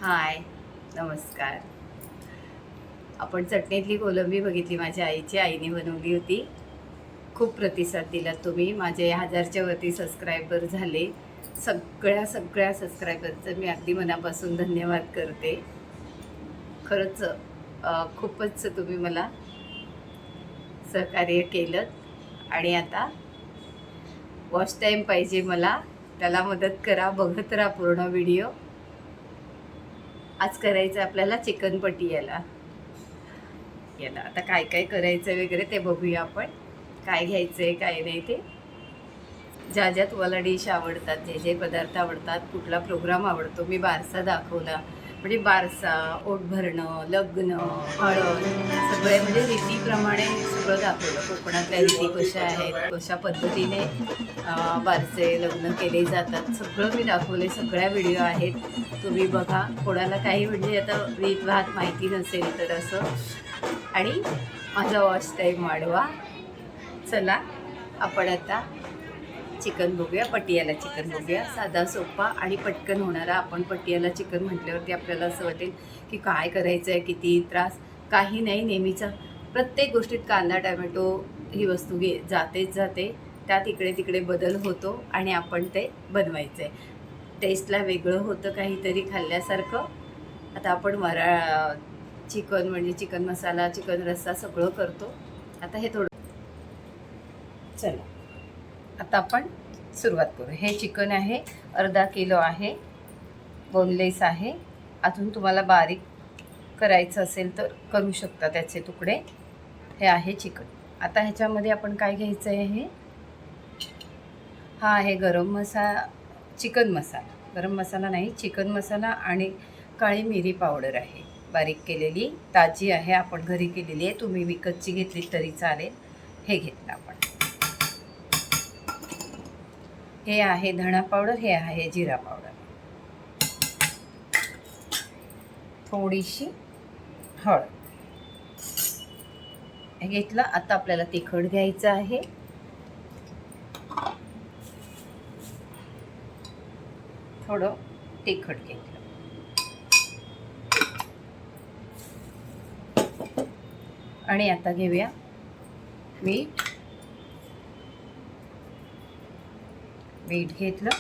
हाय, नमस्कार. आपण चटणीतली कोलंबी बघितली, माझ्या आईने बनवली होती. खूप प्रतिसाद दिला तुम्ही. माझे 1000च्या वरती सबस्क्रायबर झाले. सगळ्या सबस्क्रायबरचं मी अगदी मनापासून धन्यवाद करते. खरंच खूपच तुम्ही मला सहकार्य केलं. आणि आता वॉच टाईम पाहिजे मला, त्याला मदत करा. बघत राहा पूर्ण व्हिडिओ. आज करायचं आपल्याला चिकन पटियाला. आता काय काय करायचं वगैरे ते बघूया आपण. काय घ्यायचं आहे काय नाही ते. ज्या तुम्हाला डिश आवडतात, जे पदार्थ आवडतात, कुठला प्रोग्राम आवडतो, मी बारसा दाखवला. म्हणजे बारसा, ओट भरणं, लग्न, हळद, सगळे म्हणजे रीतीप्रमाणे सगळं दाखवलं. कोकणातल्या रीती कशा आहेत, कशा पद्धतीने बारसे लग्न केले जातात, सगळं मी दाखवले. सगळ्या व्हिडिओ आहेत, तुम्ही बघा. कोणाला काही म्हणजे आता रीतभात माहिती नसेल तर असं. आणि माझा वॉच टाईम वाढवा. चला आपण आता चिकन बघूया, पटियाला चिकन बघूया. साधा सोपा आणि पटकन होणारा. आपण पटियाला चिकन म्हटल्यावरती आपल्याला असं वाटेल की काय करायचं आहे, किती त्रास. काही नाही, नेहमीचा प्रत्येक गोष्टीत कांदा टमॅटो ही वस्तू जाते. त्यात इकडे तिकडे बदल होतो आणि आपण ते बनवायचं आहे. टेस्टला वेगळं होतं, काहीतरी खाल्ल्यासारखं. आता आपण चिकन म्हणजे चिकन मसाला, चिकन रस्सा सगळं करतो. आता हे थोडं चला आता आपण सुरुवात करू. हे चिकन आहे, अर्धा किलो आहे, बोनलेस आहे. अजून तुम्हाला बारीक करायचं असेल तर करू शकता त्याचे तुकडे. हे आहे चिकन. आता ह्याच्यामध्ये आपण काय घ्यायचं आहे, हा आहे गरम मसाला, चिकन मसाला. गरम मसाला नाही, चिकन मसाला. आणि काळी मिरी पावडर आहे, बारीक केलेली, ताजी आहे, आपण घरी केलेली आहे. तुम्ही विकतची घेतली तरी चालेल. हे घेतलं आपण. हे आहे धणा पावडर, हे आहे जिरा पावडर, थोडीशी हळद हे घेतलं. आता आपल्याला तिखट घ्यायचं आहे. थोडं तिखट घेतलं. आणि आता घेऊया मीठ घेतलं.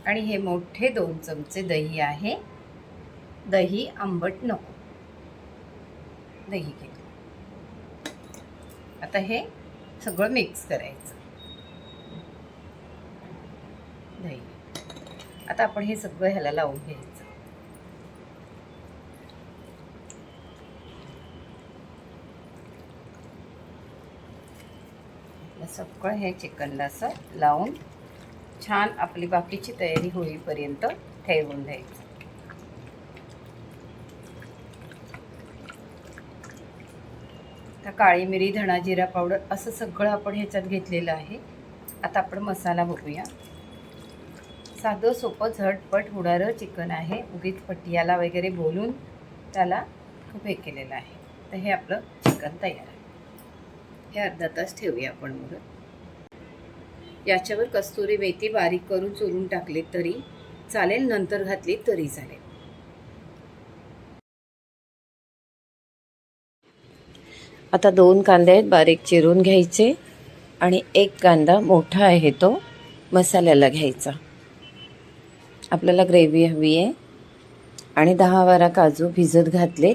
आणि हे मोठे 2 चमचे दही आहे. दही आंबट नको, दही घेतलं. आता हे सगळं मिक्स करायचं. दही आता आपण हे सगळं ह्याला लावून घ्यायचं. सगळं हे चिकनला असं लावून छान आपली बाकीची तयारी होईपर्यंत ठेवून द्यायचं. तर काळी मिरी, धणा, जिरा पावडर असं सगळं आपण ह्याच्यात घेतलेलं आहे. आता आपण मसाला बघूया. साधं सोपं झटपट होणारं चिकन आहे. उगीच पटियाला वगैरे बोलून त्याला खूप हे केलेलं आहे. तर हे आपलं चिकन तयार आहे. हे अर्धा तास ठेवूया आपण. मग याच्यावर कस्तुरी मेथी बारीक करून चुरून टाकली तरी चालेल, नंतर घातली तरी चालेल. आता 2 कांदे आहेत, बारीक चिरून घ्यायचे. आणि 1 कांदा मोठा आहे तो मसाल्याला घ्यायचा. आपल्याला ग्रेव्ही हवी आहे. आणि 10-12 काजू भिजत घातले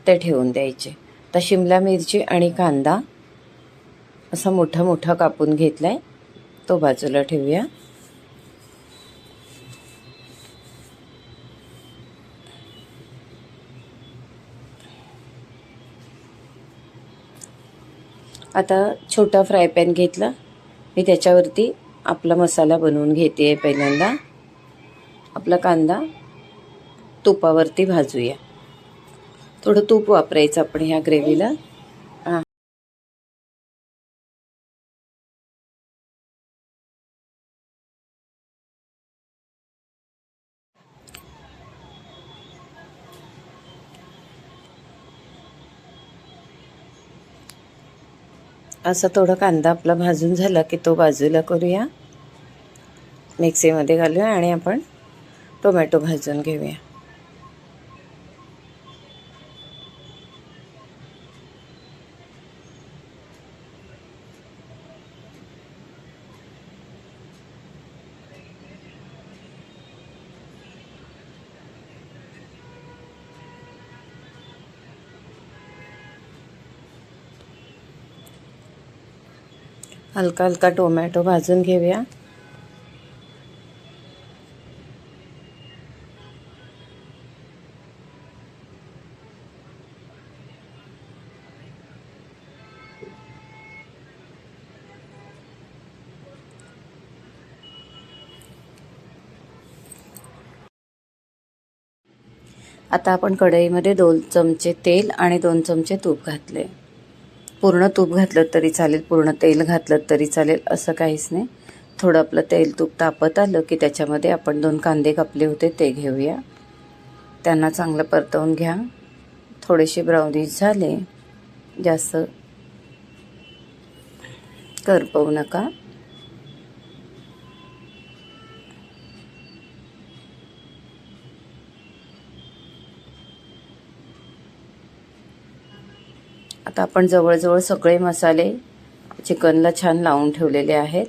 ते ठेवून द्यायचे. तर शिमला मिरची आणि कांदा असा मोठा मोठा कापून घेतलाय, तो बाजूला ठेवूया. आता छोटा फ्राय पॅन घेतला मी, त्याच्यावरती आपला मसाला बनवून घेते. पहिल्यांदा आपला कांदा तुपावरती भाजूया. थोडं तूप वापरायचं आपण ह्या ग्रेव्हीला. असा थोडा कांदा आपला भाजून झाला की तो बाजूला करूया, मिक्सीमध्ये घालूया. आणि आपण टोमॅटो भाजून घेऊया. हलका हलका टोमॅटो भाजून घेऊया. आता आपण कढईमध्ये 2 चमचे तेल आणि 2 चमचे तूप घातले. पूर्ण तूप घातलं तरी चालेल, पूर्ण तेल घातलं तरी चालेल, असं काहीच नाही. थोडं आपलं तेल तूप तापत आलं की त्याच्यामध्ये आपण 2 कांदे कापले होते ते घेऊया. त्यांना चांगलं परतवून घ्या. थोडेसे ब्राउनिश झाले, जास्त करपवू नका. आता आपण जवळजवळ सगळे मसाले चिकनला छान लावून ठेवलेले आहेत.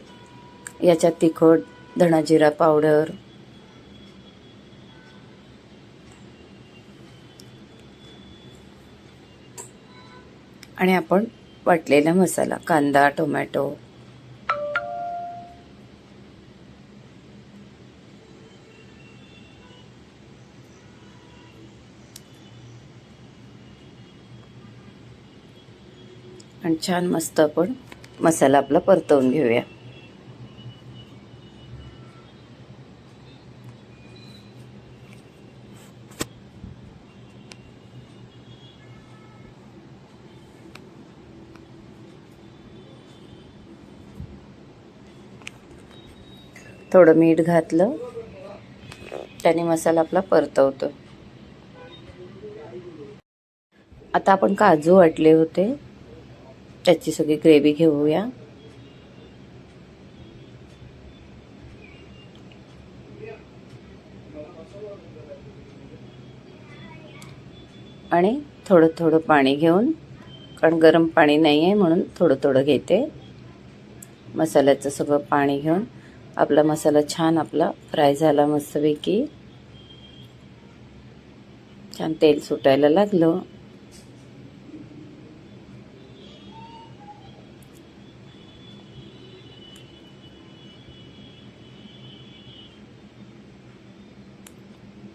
याच्यात तिखट, धना जिरा पावडर, आणि आपण वाटलेला मसाला, कांदा, टोमॅटो, आणि छान मस्त आपण मसाला आपला परतवून घेऊया. थोडं मीठ घातलं, त्याने मसाला आपला परतवतो. आता आपण काजू वाटले होते त्याची सगळी ग्रेव्ही घेऊया. आणि थोडं थोडं पाणी घेऊन, कारण गरम पाणी नाही आहे म्हणून थोडं थोडं घेते. मसाल्याचं सगळं पाणी घेऊन आपला मसाला छान आपला फ्राय झाला मस्तपैकी. छान तेल सुटायला लागलं.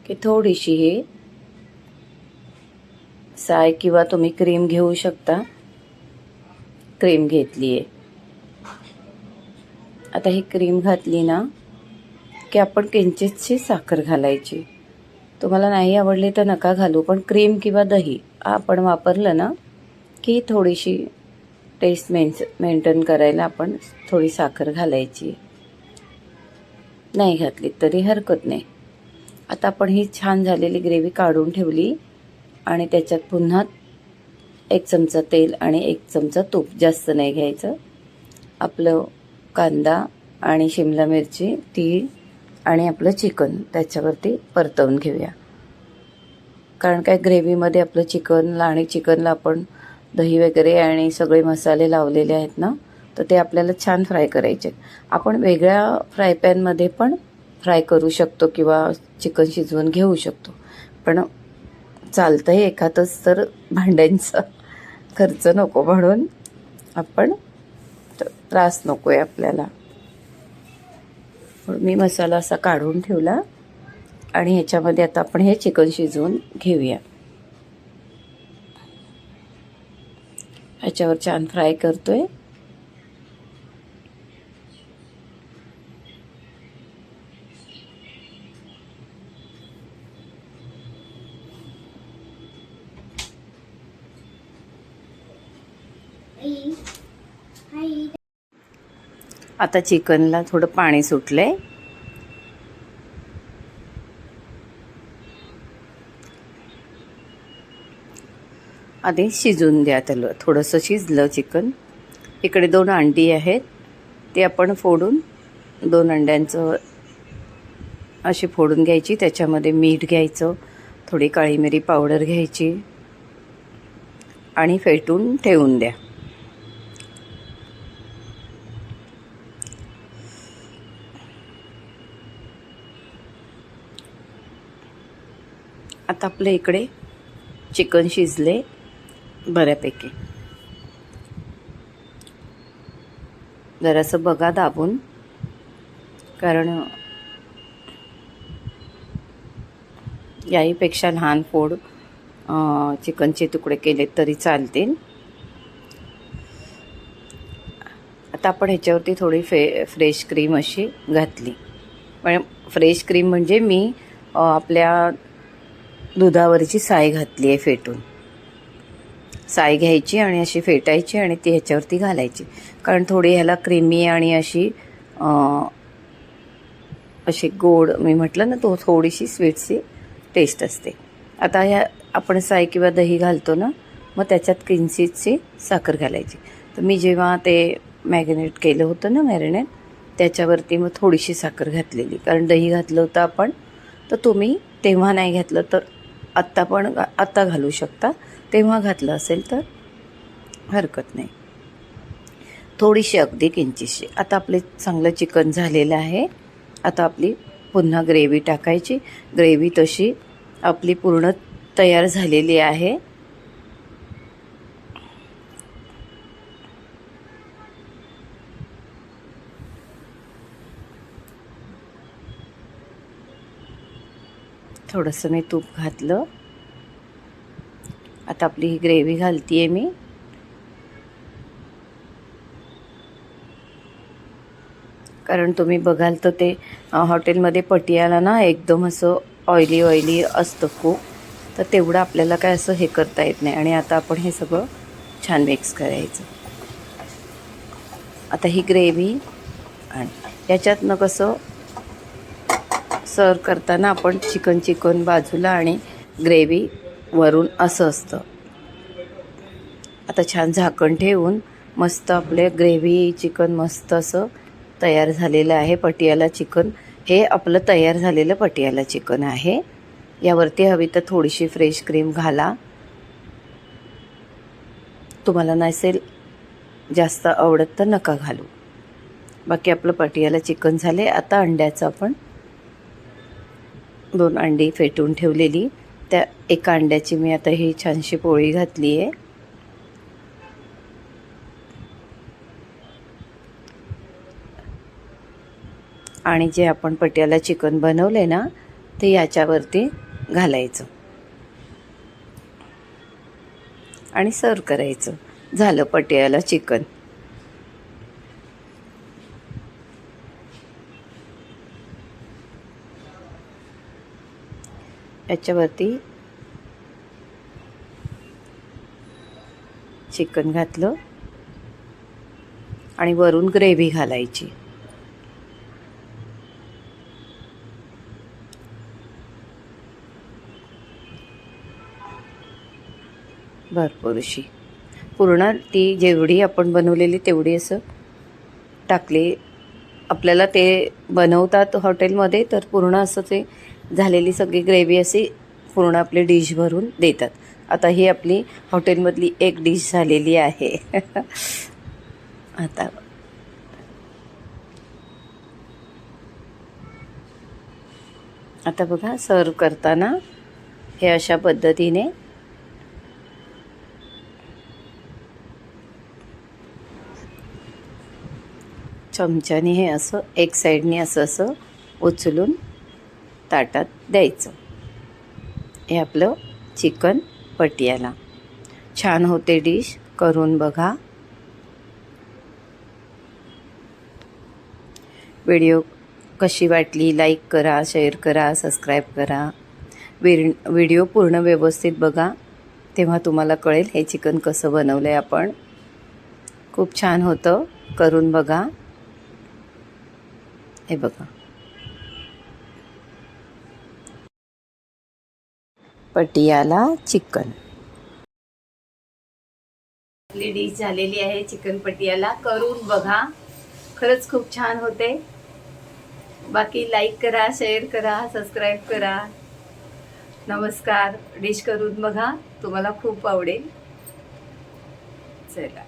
की थोडीशी ही साय किंवा तुम्ही क्रीम घेऊ शकता. क्रीम घेतली आहे. आता ही क्रीम घातली ना की आपण किंचितशी साखर घालायची. तुम्हाला नाही आवडली तर नका घालू, पण क्रीम किंवा दही आपण वापरलं ना की थोडीशी टेस्ट मेंटेन करायला आपण थोडी साखर घालायची. नाही घातली तरी हरकत नाही. आता आपण ही छान झालेली ग्रेव्ही काढून ठेवली आणि त्याच्यात पुन्हा 1 चमचा तेल आणि 1 चमचा तूप, जास्त नाही घ्यायचं. आपलं कांदा आणि शिमला मिरची, तीळ आणि आपलं चिकन त्याच्यावरती परतवून घेऊया. कारण काय ग्रेव्हीमध्ये आपलं चिकनला आणि चिकनला आपण दही वगैरे आणि सगळे मसाले लावलेले आहेत ना, तर ते आपल्याला छान फ्राय करायचे. आपण वेगळ्या फ्राय पॅनमध्ये पण फ्राय करू शकतो किंवा चिकन शिजवून घेऊ शकतो, पण चालतं आहे एखादंच तर भांड्यांचा खर्च नको म्हणून आपण त्रास नको आहे आपल्याला. मी मसाला असा काढून ठेवला आणि ह्याच्यामध्ये आता आपण हे चिकन शिजवून घेऊया. ह्याच्यावर छान फ्राय करतोय. आता चिकनला थोडं पाणी सुटलंय. आधी शिजून द्या त्याला. थोडंसं शिजलं चिकन. इकडे 2 अंडी आहेत, ते आपण फोडून 2 अंड्यांचं अशी फोडून घ्यायची, त्याच्यामध्ये मीठ घ्यायचं, थोडी काळी मिरी पावडर घ्यायची आणि फेटून ठेवून द्या. आता आपल्या इकडे चिकन शिजले बऱ्यापैकी. जरासं बघा दाबून, कारण याहीपेक्षा लहान फोड चिकनचे तुकडे केले तरी चालतील. आता आपण ह्याच्यावरती थोडी फ्रेश क्रीम अशी घातली. पण फ्रेश क्रीम म्हणजे मी आपल्या दुधावरची साय घातली आहे फेटून. साय घ्यायची आणि अशी फेटायची आणि ती ह्याच्यावरती घालायची, कारण थोडी ह्याला क्रीमी आणि अशी गोड, मी म्हटलं ना, तो थोडीशी स्वीटची टेस्ट असते. आता ह्या आपण साय किंवा दही घालतो ना, मग त्याच्यात किंचितची साखर घालायची. तर मी जेव्हा ते मॅरिनेट केलं होतं ना, मॅरिनेट, त्याच्यावरती मग थोडीशी साखर घातलेली, कारण दही घातलं होतं आपण. तर तुम्ही तेव्हा नाही घातलं तर आत्ता घालू शकता, तेव्हा घातलं असेल तर हरकत नाही. थोडीशी, अगदी किंचितशी. आता आपले चांगलं चिकन झालेलं आहे. आता आपली पुन्हा ग्रेव्ही टाकायची. ग्रेव्ही तशी आपली पूर्ण तयार झालेली आहे. थोडंसं मी तूप घातलं. आता आपली ही ग्रेव्ही घालते आहे मी. कारण तुम्ही बघाल तर ते हॉटेलमध्ये पटियाला ना एकदम असं ऑइली असतं खूप, तर तेवढं आपल्याला काय असं हे करता येत नाही. आणि आता आपण हे सगळं छान मिक्स करायचं. आता ही ग्रेव्ही, आणि याच्यातनं कसं सर्व करताना आपण चिकन बाजूला आणि ग्रेव्ही वरून असं असतं. आता छान झाकण ठेवून मस्त आपले ग्रेव्ही चिकन मस्त असं तयार झालेलं आहे. पटियाला चिकन हे आपलं तयार झालेलं पटियाला चिकन आहे. यावरती हवी तर थोडीशी फ्रेश क्रीम घाला. तुम्हाला नसेल जास्त आवडत तर नका घालू. बाकी आपलं पटियाला चिकन झाले. आता अंड्याचं आपण 2 अंडी फेटून ठेवलेली, त्या एका अंड्याची मी आता ही छानशी पोळी घातली आहे. आणि जे आपण पटियाला चिकन बनवले ना, ते याच्यावरती घालायचं आणि सर्व करायचं. झालं पटियाला चिकन. याच्यावरती चिकन घातलं आणि वरून ग्रेव्ही घालायची. भरपूरशी पूर्ण ती जेवढी आपण बनवलेली तेवढी असं टाकली. आपल्याला ते बनवतात हॉटेलमध्ये, तर पूर्ण असं ते झालेली सगळी ग्रेव्ही अशी पूर्ण आपली डिश भरून देतात. आता ही आपली हॉटेलमधली एक डिश झालेली आहे. आता बघा, सर्व करताना हे अशा पद्धतीने चमच्याने हे असं एक साईडने असं उचलून ताटात द्यायचं. हे आपलं चिकन पटियाला. छान होते डिश, करून बघा. व्हिडिओ कशी वाटली लाईक करा, शेअर करा, सबस्क्राईब करा. व्हिडिओ पूर्ण व्यवस्थित बघा, तेव्हा तुम्हाला कळेल हे चिकन कसं बनवलं आहे आपण. खूप छान होतं, करून बघा. हे बघा, पटियाला चिकन. आपली डिश झालेली आहे चिकन पटियाला. करून बघा, खरंच खूप छान होते. बाकी लाईक करा, शेअर करा, सबस्क्राईब करा. नमस्कार. डिश करून बघा, तुम्हाला खूप आवडेल. चला.